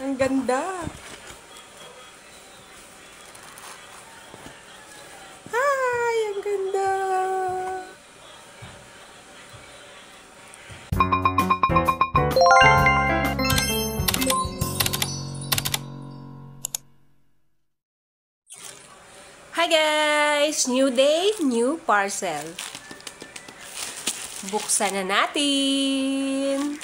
Ang ganda. Hi! Ang ganda. Hi guys! New day, new parcel. Buksan na natin.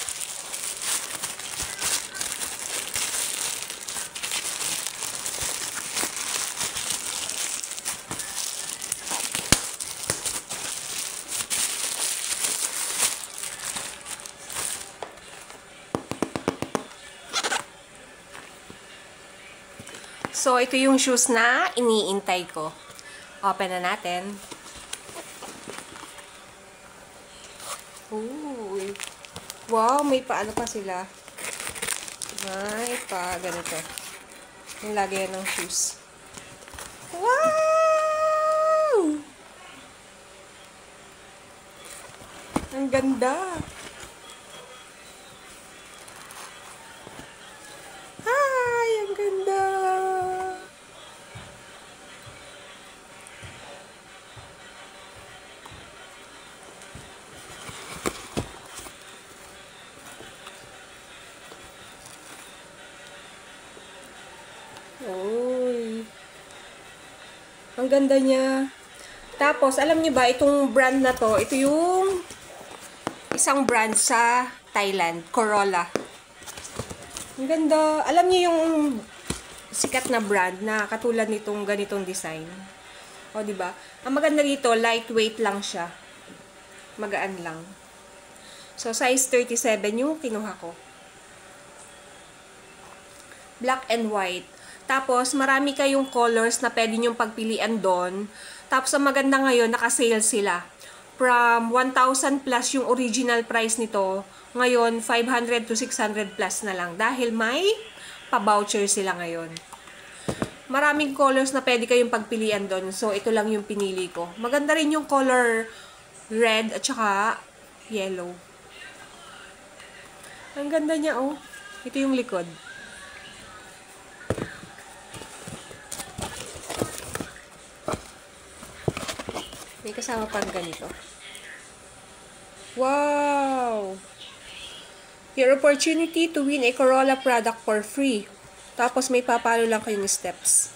So, ito yung shoes na iniintay ko. Open na natin. Ooh. Wow, may paano pa sila. May pa ganito. Yung lagyan ng shoes. Wow! Ang ganda. Hi! Ang ganda. Uy. Ang ganda niya. Tapos, alam niyo ba, itong brand na to, ito yung isang brand sa Thailand, Corolla. Ang ganda. Alam niyo yung sikat na brand na katulad nitong ganitong design. O, di ba? Ang maganda dito, lightweight lang siya. Magaan lang. So, size 37 yung kinuha ko. Black and white. Tapos, marami kayong colors na pwede nyong pagpilian doon. Tapos, ang maganda ngayon, naka-sale sila. From 1,000 plus yung original price nito, ngayon, 500 to 600 plus na lang. Dahil may pa-voucher sila ngayon. Maraming colors na pwede kayong pagpilian doon. So, ito lang yung pinili ko. Maganda rin yung color red at saka yellow. Ang ganda niya, oh. Ito yung likod. May kasama pang ganito. Wow! Your opportunity to win a Corolla product for free. Tapos may papalo lang kayong steps.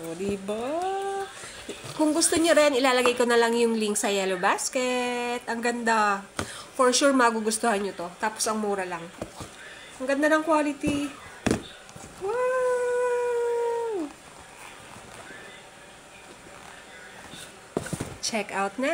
O, diba? Kung gusto niyo rin, ilalagay ko na lang yung link sa Yellow Basket. Ang ganda. For sure, magugustuhan nyo to. Tapos ang mura lang. Ang ganda ng quality. Wow! Check out na!